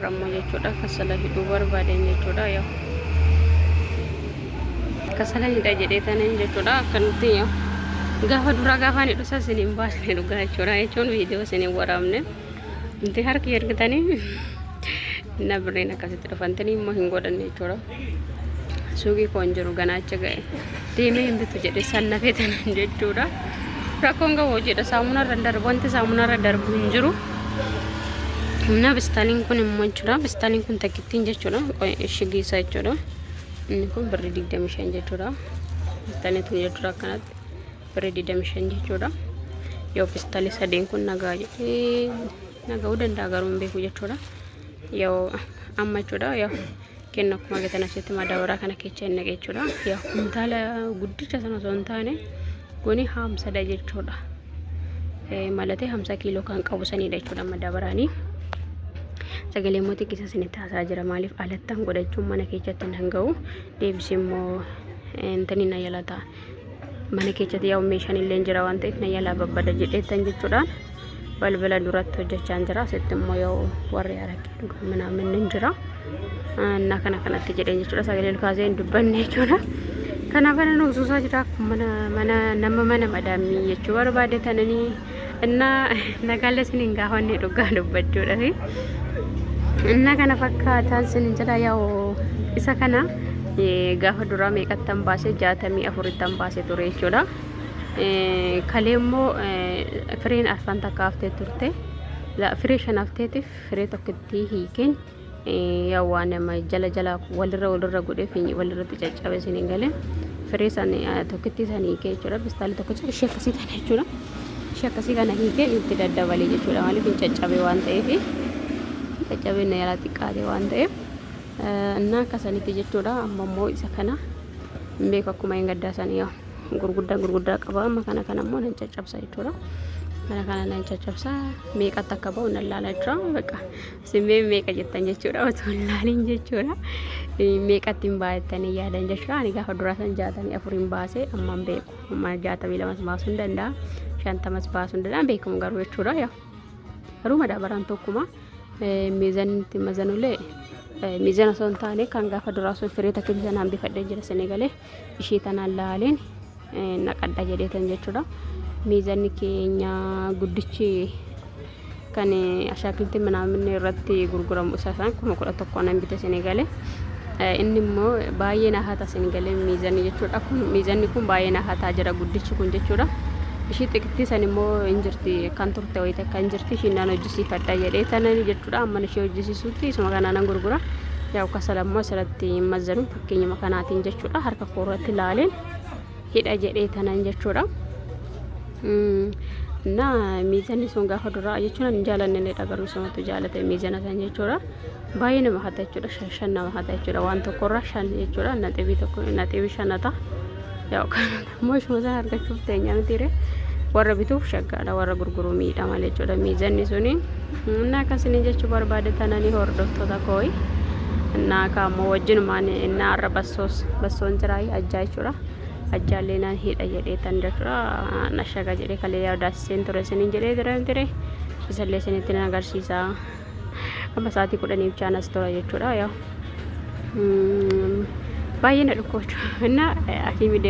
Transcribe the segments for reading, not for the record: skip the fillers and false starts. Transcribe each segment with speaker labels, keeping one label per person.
Speaker 1: har'ammoo jechuudha kasala hidhuu barbaaden jechuudha. Yoo kasala hidha jedhee tanan jechuudha akkanatti yoo gaafa duraa gaafaan hidhu isaa isiniin baasne dhugaa jechuudha jechuun viidiyoo isiniin waraabne inti harki ergitanii na birreen akkasitti dhufantanii immoo hin godhanne jechuudha. Suuqii koon jiru ganaacha ga'e deemee hin bitu jedhe sannafee tanan jechuudha. Rakkoon ga'uu jedha saamunarra darbu wanti saamunarra darbu hin jiru. Humna bistaaliin kun immoo jechuudha. Bistaaliin kun takkittiin jechuudha. Shigii isaa jechuudha. Inni kun birrii 25 jechuudha. Bistaaliin tun jechuudha akkanatti birrii 25 jechuudha. Yoo bistaalii sadeen kun nagaa jedhee nagaa'uu danda'a garuu hin beeku jechuudha. Yoo amma jechuudha yoo kenna akkuma gatan asitti madaabaraa kana keessa hin naqe jechuudha. Yoo kuntaala guddicha sana osoo hin taane kuni 50 jechuudha. Malatee 50 kiiloo kan qabu sanidha jechuudha madaabaraanii. Sagalee mootii keessa isinitti haasaa jira maaliif alattaan godhachuun mana keessatti hin ga'u deebisee immoo intani na yala ta'a mana keessatti yaa meeshaan illee jira waan ta'eef na yala babbada jedheettan jechuudhaan balbala duratti hojjechaa jira. Asitti immoo yoo warri araqee dhugan manaamin hin jira na kanatti jedheen jechuudha. Sagalee kaasee hin dubbanne jechuudha. Kanaaf ana nuusuusaa jira mana nama mana madaamii jechuu barbaade tananii inna nagaala isiniin gaafanne dhugaa dubbachuudha fi inna kana fakkaataan isiniin jedha yoo isa kana gaafa duraa meeqattan baasee 64 baasee ture jechuudha. Kalee immoo fireen arfan takka haftee turte firee shan hafteetiif firee tokkotti hiikeen yaa waan nama jala walirra godhee fi walirratti caccabe isiniin galee firee san tokkotti san hiikee jechuudha. Bistaalii tokko ishee akkasii kana jechuudha. Ishee akkasii kana hiikee itti daddabalee jechuudha maaliif hin caccabe waan ta'eef caccabeen na yaalaa xiqqaate waan ta'eef innaa akkasanitti jechuudha. Amma immoo isa kana hin beeku akkuma hin gaddaasan yaa gurguddaa qaba. Amma kana immoo nan caccabsa jechuudha. Kana nan caccabsa meeqatti akka ba'u nan laala jechuudha. Bakka simbee meeqa jettan jechuudha otoo hin laaliin jechuudha. Meeqatti hin baay'attanii yaadan jechuudha. Ani gaafa duraa san 64 baasee amma hin beeku. Amma 62 baasuu hin danda'a. 50 baasuu hin danda'a beekamu garuu jechuudha. Garuu madaabaraan tokkuma miizaanitti mazanulee miizana osoo hin taane kan gaafa duraa sun firee takkitti sanaan bifadhee jira sanii galee ishee tanaan laaleen naqadha jedheetan jechuudha. Miizanni keenya guddichi kan ashaakiltii manaaminne irratti gurguramu isaa san 11 nan bite sanii galee inni immoo baay'ee na haata sanii galee miizanni jechuudha. Kun miizanni kun baay'ee na haataa jira guddichi kun jechuudha. Ishii xiqqittii san immoo hin jirti kan turte wayita kan jirti ishii naan hojjisiifadha jedhee tanan jechuudha. Amma ishee hojjisiisuutti isuma kanaan gurgura yaa kasala immoo asirratti mazanu fakkeenyuma kanaatiin jechuudha. Harka koorratti laaleen hidha jedhee tanan jechuudha. Na miizanni sun gaafa duraa jechuudha hin jaalanne dhagaruu isumatu jaalate miizana san jechuudha. Baay'ee nama hata jechuudha. Shan nama hata jechuudha. Waan tokkorraa 5 jechuudha. Naxibii 5 yaa kana immoo ishuma sana argachuuf teenya mitiire warra bituuf shaggaadha warra gurguruu miidha malee jechuudha. Miizanni suni na akkasini jechuu barbaade tananii hordoftoota kooyi na kaamoo wajjinumaan na arra bassoon jiraayi ajjaa jechuudha. Ajjaallee naan hidha jedhee tan jechuudha. Na shaga jedhee kalee yaadaasiseen ture isiniin jedhee ture isallee isinitti na agarsiisa. Amma sa'aatii 10 chaanas tura jechuudha. Yaa baay'ee na dhukkoochu na akiimii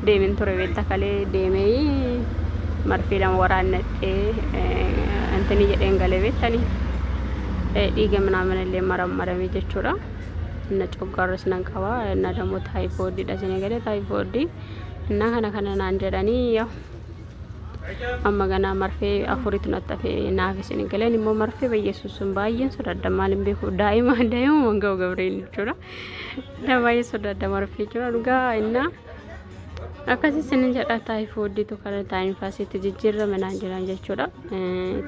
Speaker 1: deemin ture beektaa kalee deemee marfii lama waraannadhee antanii jedheen galee beektanii dhiiga manaamanillee marammarame jechuudha. Na coggaarras nan qaba na dammoo taayifoodiidha isin galee taayifoodii na kana naan jedhanii yaa amma ganaa marfee 4 natti hafee naaf isin galeen immoo marfee bayyeessuun sun baay'een sodaadha maaliin beeku daa'ima wanga'u gabriin jechuudha. Baay'ee sodaadha marfee jechuudha dhugaa innaa akkasii isin jedha taayifoodii tokko taayinfaasiitti jijjiirrame naan jedhan jechuudha.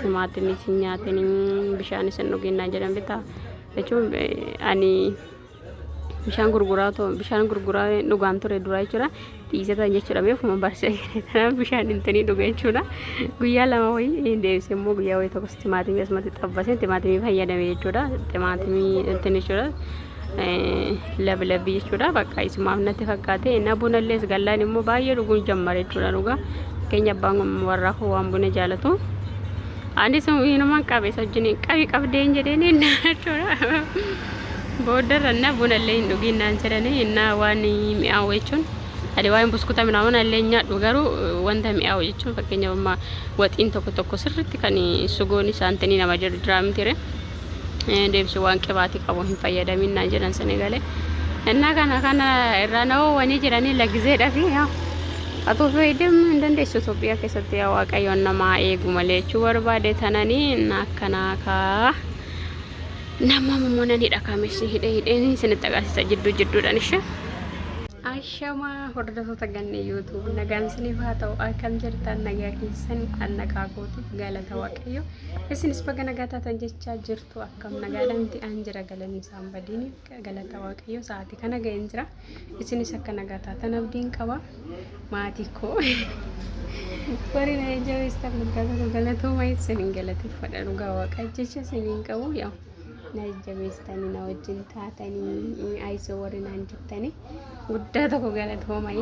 Speaker 1: Timaatimii isin nyaatiin bishaan isin dhugeen naan jedhan bitaa jechuun ani bishaan gurguraa dhugaan ture duraa jechuudha. Dhiisatan jechuudha beekuma barsiisee kanaaf bishaan intanii dhuga jechuudha. Guyyaa lama wayii deebisee immoo guyyaa wayii tokkos timaatimii asumatti xabbasee timaatimii fayyadame jechuudha. Timaatimii intanii jechuudha. Labbii jechuudha. Bakka isumaaf natti fakkaate na bunallees gallaan immoo baay'ee dhuguun jammare jechuudha dhugaa. Keenya abbaan warraa waan buna jaalatu ani sun nama qabe sajjini qabdee jedheni naachora bodarana bunallee ndugi naan jedhani inna waan mi'aawu jechuun ade waan buskuta minaawan allee nyaadhu garuu wanta mi'aawu jechuun fakkeenyaaf waxiin tokko sirriitti kan sugooni saantanii nama diraamitire deebsi waan qibaati qabu hin fayyadamin naan jedhan Senegalee inna kana irra noo wani jirani lagzeedha fi atoo fayyadam dandeessu Itoophiyaa keessatti yaa Waaqayyoon nama eegu malee jechuu barbaade tananii akkana ka nama mummonani dhakameessi hidheen isinitti agarsiisa jidduudhaan ishee Ashama hordoftoota ganne YouTube nagaan isiniif haa ta'u akkam jirtan nagaa keessan annagaa gootiif galata Waaqayyo isinis baga nagaa taatan jechaa jirtu akkam nagaadhaan ta'an jira galanni isaan badiiniif galata Waaqayyo sa'aatii kana ga'een jira isinis akka nagaa taatan abdiin qaba maatii koo warri na jabeestan nagaa galatoomaa isiniin galateeffadha dhugaa Waaqa jecha isiniin qabu yaa na jabeestanii na wajjin taatanii aisoo warri naan jettanii guddaa tokko galatoomaa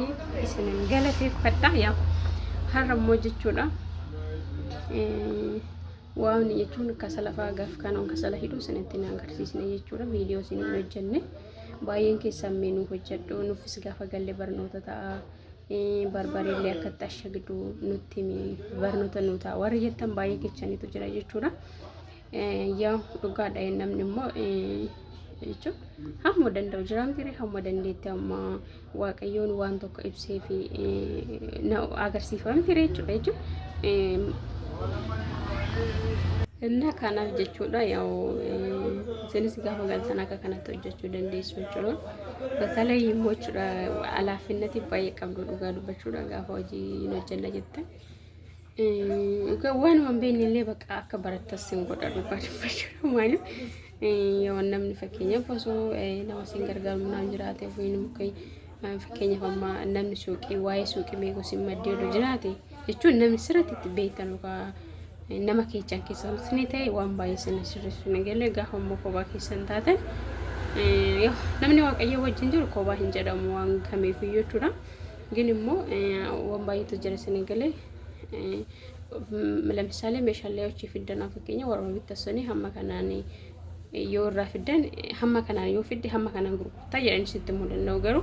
Speaker 1: isiniin galateeffadha yaa har'ammoo jechuudha waan jechuun kasala faagaaf kanon kasala hidhuu isinitti na agarsiisne jechuudha viidiyoo isiniin hojjenne baay'een keessan meenuu hojjedhu nuufis gaafa galle barnoota ta'a barbareellee akka tashagdu nutti barnoota nuuta warri jettan baay'ee kechanitu jira jechuudha yaa dhugaadha namni immoo jechuun hamma danda'u jiraamtire hamma dandeetti amma Waaqayyoon waan tokko ibsee fi na agarsiifamtire jechuudha inna kanaaf jechuudha yaa isinis gaafa galtan akka kanatti hojjechuu dandeessu jechuudha batalay immoo jechuudha alaafinnati baay'ee qabdu dhugaa dubbachuudha gaafa hojii hojjenna jettan waan wanbeen illee bakka akka barattas sin godha dhugaa dubbachuudha maaliif yoo namni fakkeenyaaf osoo nama sin gargaaru naan jiraate ofiin mukkee fakkeenyaaf amma namni suuqii waa'ee suuqii beeku sin maddeeru jiraate jechuun namni sirriitti itti beektan dhugaa nama keechan keessan sini ta'e waan baay'ee sin sirriisu nagalee gaafa immoo kophaa keessan taatan namni Waaqayyo wajjin jiru kophaa hin jedhamu waan kamiifu jechuudha ግን immoo waan baay'eetu jira Senegalee ለምሳሌ meeshaalee fiddana fakkeenya warma bitasanii hamma kanaan yoo irraa fiddan hamma kanaan yoo fidde hamma kanaan gurgurtaa jedhanii sitti mudannoo garuu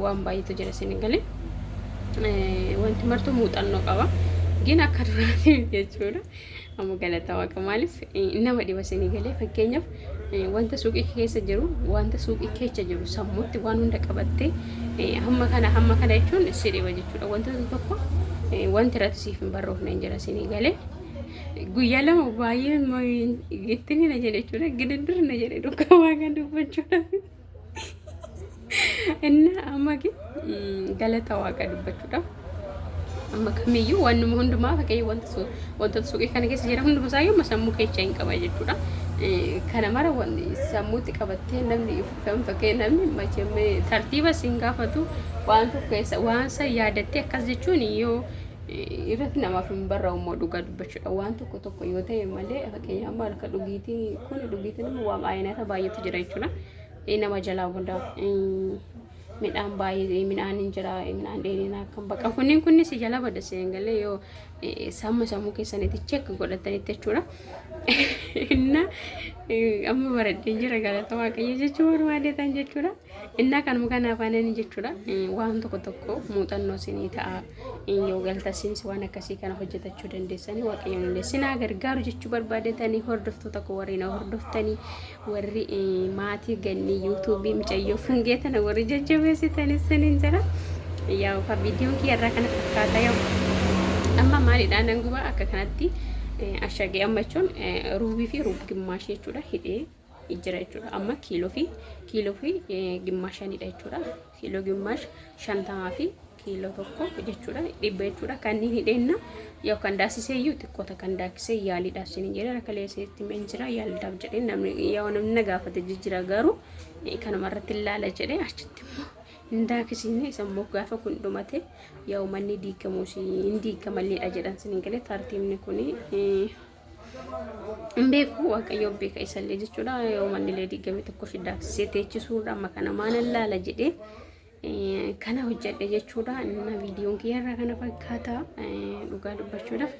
Speaker 1: waan baay'eetu jira Senegalee wanti martuu muuxannoo qaba ግን akka duraati jechuudha amma galata Waaqa maaliif nama dhiba Senegalee fakkeenyaaf wanta suuqii keessa jiru wanta suuqii keessa jiru sammuutti waan hunda qabattee hamma kana jechuun si dhiba jechuudha wanta tokko wanti irratti siif hin barroofne hin jira Senegalee guyyaa lama baay'ee ittini na jedhe jechuudha giddur na jedhe dhugaa Waaqa dubbachuudha inna amma galata Waaqa dubbachuudha amma kamiyyuu waan hundumaa fakkii wanta suuqii kana keessa jira hundumaa saayyoo sammuu keessa hin qaba jechuudha kana mara wanti sammuutti qabattee namni kan fakkii namni macheemme tartiiba sin gaafatu waan tokko keessa waan sa yaadattee akkas jechuun yoo irratti namaaf hin barraa'u dhugaa dubbachuudha waan tokko yoo ta'e malee fakkeenyaaf amma harka dhugiitiin waan ayinata baay'eetu jira jechuudha nama jalaa booda midhaan baay'ee midhaan injira midhaan dheerinaa kan baqa kunni si jala bada Senegalee yoo sammuu keessanitti check godhatanitti jechuudha inna amma baradhee jira galata Waaqayyo jechuun barbaadeetan jechuudha inna kanuma kana afaananii jechuudha waan tokko muuxannoo isinii ta'a yoo galtasinis waan akkasii kana hojjetachuu dandeessanii Waaqayyoon illee sinaa gargaaru jechuu barbaadeetanii hordoftoota koo warri na hordoftanii warri maatii ganni YouTube micayyoo fungeetana warri jajjabeessitanii siniin jira yaa fa viidiyoon kiyarraa kana fakkaata yaa amma maalidhaan nan guba akka kanatti ashagee amma jechuun ruubii fi ruub gimaash jechuudha hidhee jira jechuudha amma kiiloo fi gimaashanidha jechuudha kiiloo gimaash 50 fi kiiloo tokko jechuudha dhibba jechuudha kanneen hidheenna yookaan daasiseeyyuu xiqqoota kan daakisee yaaliidhaaf sinin jedha rakaleeseetti men jira yaaliidhaaf jedhee namni gaafate jijjira garuu kanuma irratti ilaala jedhee achitti immoo ndaakisine sammoo gaafa kun dhumate yaa manni diigamuusi indiigamalleedha jedhan Senegalee tartiibni kuni beeku Waaqayyo beeka isallee jechuudha yaa manni lee diigame tokko shidaaksisee teechisuudha amma kana maal ilaala jedhee kana hojjedhe jechuudha inna viidiyoon kiyarraa kana fakkaata dhugaa dubbachuudhaaf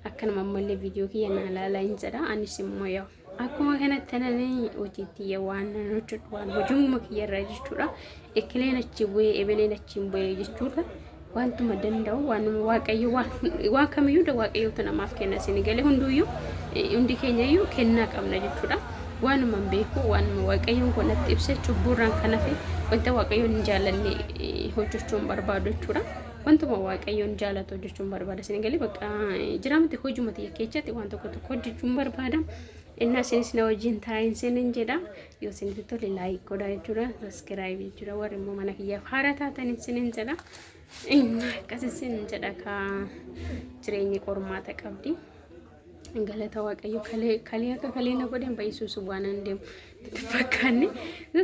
Speaker 1: akkanuma ammallee viidiyoo kiyya na ilaalaa hin jedha. Anis immoo yaa akkuma kanatti tananii hojiitti waan hojjedhu waan hojuma kiyya irraa jechuudha. Ekileen achi bu'ee ebeleen achi hin bu'ee jechuudha. Wantuma danda'u waanuma waaqayyo waan kamiyyuu waaqayyoota namaaf kenna isin galee hunduyyuu hundi keenyayyuu kennaa qabna jechuudha. Waanuma beeku waanuma waaqayyoon konatti ibsa cubburraan kanafe wanta waaqayyoon hin jaalanne hojjechuun barbaadu jechuudha. Wantuma waaqayyoon jaalatu hojjechuun barbaada isin galee bakka jiraamti hojuma tiyya keessatti waan tokko tokko hojjechuun barbaada. Inna isinis na wajjin taa'in sinin jedha. Yoo isinitti tole laayik godhaa jechuudha. Saskiraayib jechuudha. Warri immoo mana kiyyaaf haara taatan sinin jedha. Inna akkasisin jedha ka jireenyi qormaata qabdi. Galata waaqayyo kalee akka kalee na godhan baay'isuus waan deemu fakkaanne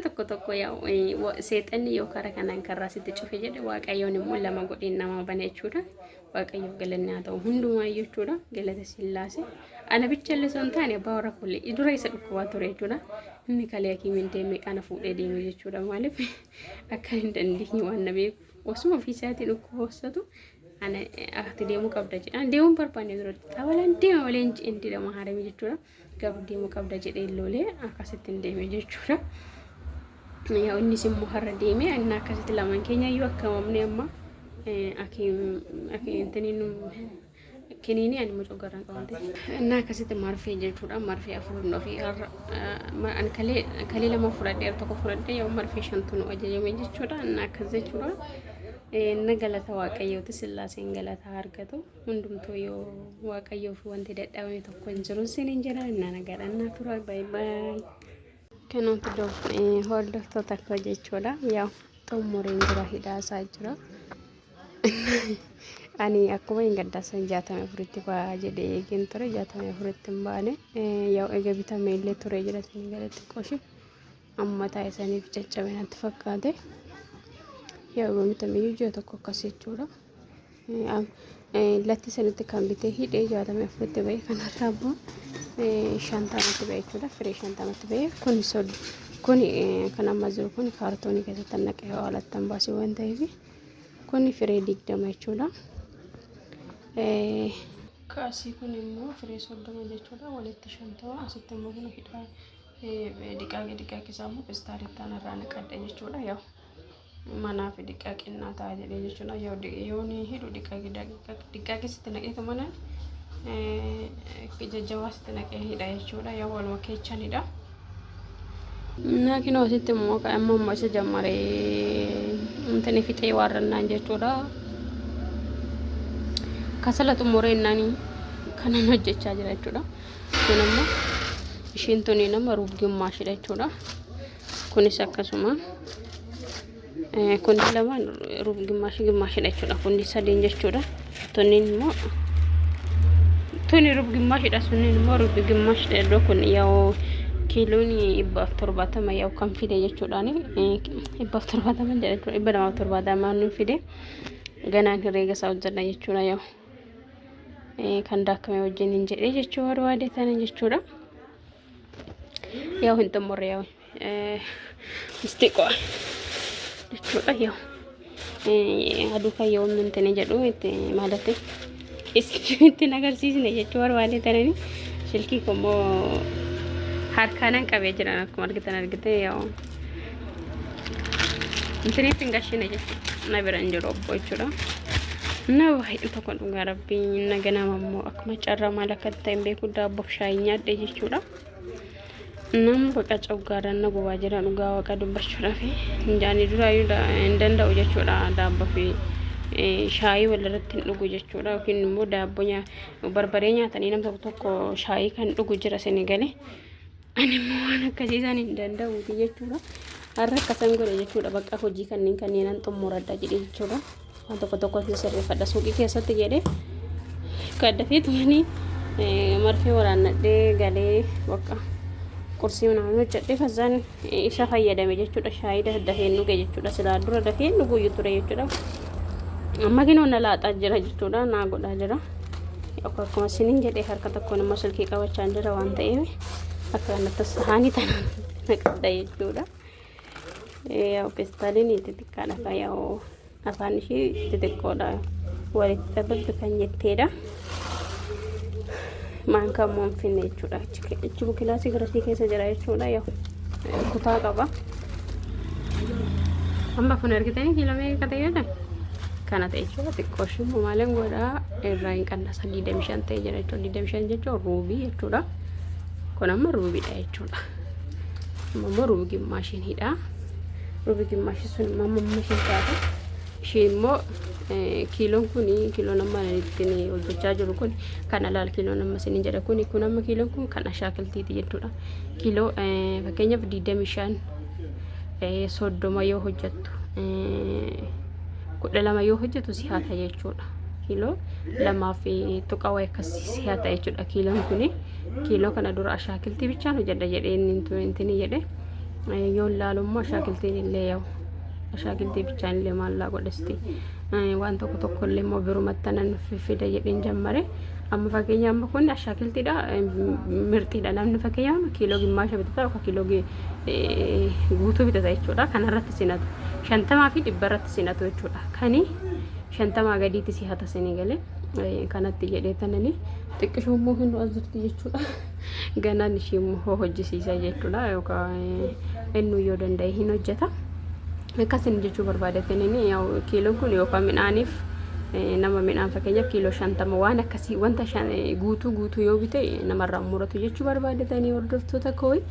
Speaker 1: tokko tokko yaa seexanni yoo karaa kanaan karraa sitti cufe jedhe waaqayyoon immoo lama godhin nama bana jechuudha. Waaqayyo galanni haa ta'u hundumaa jechuudha. Galata Sillaasee ana bichalle son taane abbaa warra kullee dura isa dhukkubaa ture jechuudha. Inni kalee hakiimiin deemee kana fuudhee deeme jechuudha. Maaliif akka hin dandeenye waan na beeku osuma ofiisaatiin dhukkuboosatu ana ati deemuu qabda jedha. Deemuun barbaanne dura tawalaan deema malee inti dama haarame jechuudha. Gaafa deemuu qabda jedhee loolee akkasitti hin deeme jechuudha. Yaa innis immoo har'a deeme inni akkasitti lamaan keenya iyyuu akka mamne amma kiniini ani mucoo garan qabante na akkasitti marfee jechuudha. Marfee afur fi an kalee lama fudhadhee tokko fudhadhee yoo marfee shantu nu ajajame jechuudha. Na akkas jechuudha. Na galata waaqayyooti Sillaaseen galata argatu hundumtuu yoo waaqayyoof wanti dadhabame tokko hin jiru sinin jira. Na nagadhanna tura bye bye. Kanaaf hordoftoota akka jechuudha. Yaa xumureen jira hidhaasaa jira. Ani akkuma hin gaddaasan 64tti ba'aa jedhee eegeen ture 64tti hin baane yaa eega bitamee illee ture jira isin galatti qoshi amma taa'e saniif caccabe natti fakkaate yaa eega bitamee ji'a tokko akkas jechuudha. Latti sanitti kan bitee hidhee 64tti ba'e kanarraa immoo 50tti ba'e jechuudha. Firee 50tti ba'e kun kan amma jiru kun kaartoonii keessatti naqee hawaalattan baasii waan ta'eef kun firee 20 jechuudha. Kaasii kun immoo firee 30 jechuudha. Walitti 50 asitti immoo kun hidhaa diqaaqee isaa immoo pistaarittaan irraa naqadhe jechuudha. Yaa manaaf diqaaqinnaa ta'a jedhee jechuudha. Yoo ni hidhu diqaaqee sitti naqeetu mana jajjabaa sitti naqee hidha jechuudha. Yaa waluma keechanidha. Nakin asitti immoo amma isa jammaree intani fixee warrannaan jechuudha. Kasala xumuree nani kanan hojjechaa jira jechuudha. Kun immoo ishiin tuni nama ruub gimmaashidha jechuudha. Kunis akkasuma kun lama ruub gimmaashidha jechuudha. Kun sadeen jechuudha. Tunniin immoo tuni ruub gimmaashidha. Sunniin immoo ruub gimmaashidha jechuudha. Kun yaa kiilooni 170 yaa kan fide jechuudhaani 170 jedha jechuudha. 170 nu fide ganaan herreega isaa hojjenna jechuudha. Yaa kan daakame wajjin hin jedhee jechuudha. Warwaadee tana jechuudha. Yaa hin xumurre yaa mistiqoo jechuudha. Yaa aduu kan yoo mintene jedhu itti maalatti itti nagarsiisne jechuudha. Warwaadee tanani silkii kommoo harkaanan qabee jiran akkuma argite yaa intiniif hin gashine jechuudha. Na bira hin jiru obbo jechuudha. Na baay'ee tokko dhugaa rabbiin na ganama immoo akkuma carraa maal akka ta'e beeku daabboof shaayii nyaadhe jechuudha. Nam baqa coggaadhaan na gubaa jira dhugaa waaqa dubbachuudhaaf hinjaanii duraayyuu hin danda'u jechuudha. Daabboo fi shaayii walirratti hin dhugu jechuudha. Yookiin immoo daabboo barbaree nyaatanii nam tokko shaayii kan dhugu jira Senegalee. Ani immoo waan akkasiisan hin danda'uuti jechuudha. Har'a akkasan godhe jechuudha. Bakka hojii kanneen xumuradha jedhee jechuudha. Waan tokko sirreeffadha suuqii keessatti jedhee kaddafee tumanii marfee waraannadhee galee bakka qursii naannoo hojjedhee kasaan isa fayyadame jechuudha. Shaayii dafee dhuge jechuudha. Silaa dura dafee dhuguyyuu ture jechuudha. Amma ginoon na laaxaa jira jechuudha. Naa godhaa jira. Akkuma isiniin jedhee harka tokkoon immoo silkii qabachaa jira waan ta'eef akka kanatti sahaanii tana naqadha jechuudha. Yaa pestaaliin xixiqqaadha. Yaa afaan ishee xixiqqoodha. Walitti qabatu kan jetteedha. maankaa immoo hin finne jechuudha. Ichi kilaasii garasii keessa jira jechuudha. Yoo kutaa qaba. Amma kun argitanii kiiloo meeqa ta'e jedhan kana ta'e jechuudha. Xiqqooshi maaleen godhaa irraa hin qannasa 25 ta'e jira jechuudha. 25 jechuun ruubii jechuudha. Kun amma ruubiidha jechuudha. Amma ruubii gimmaashiniidha. Ruubii gimmaashii sun amma mashin taate ishee immoo kiiloon kun kiiloo nama ittiin hojjechaa jiru kun kana laal kiiloo nama isin jedha kun amma kiiloon kun kan ashaakiltiiti jechuudha. Kiiloo fakkeenyaaf 25 soddoma yoo hojjettu 12 yoo hojjettu si haata jechuudha. Kiiloo 2 tuqaa way akkasii si haata jechuudha. Kiiloon kun kiiloo kana dura ashaakiltii bichaan hojjedha jedhee inni jedhe yoo laalummaa ashaakiltiin illee yaa'u ashaakiltii bichaan illee maallaa godhasti waan tokko illee immoo birumatti nan fida jedheen jammare. Amma fakkeenya amma kun ashaakiltiidha mirxiidha. Namni fakkeenya kiiloo gimmaasha bitata yookaan kiiloo guutuu bitata jechuudha. Kanarratti sinatu 50 fi 100 irratti sinatu jechuudha. Kani 50 gadiitti si hata sinii galee kanatti jedhee tanani xiqqishuu immoo hin azurti jechuudha. Ganaan ishii immoo hojjisiisa jechuudha yookaan inni yoo danda'e hin hojjeta. Akkasin jechuu barbaadatanii yaa'u kiiloon kun yookaan midhaaniif nama midhaan fakkeenyaaf kiiloo 50 waan akkasii wanta guutuu yoo bite namarraa muratu jechuu barbaadatanii hordoftoota kooyi.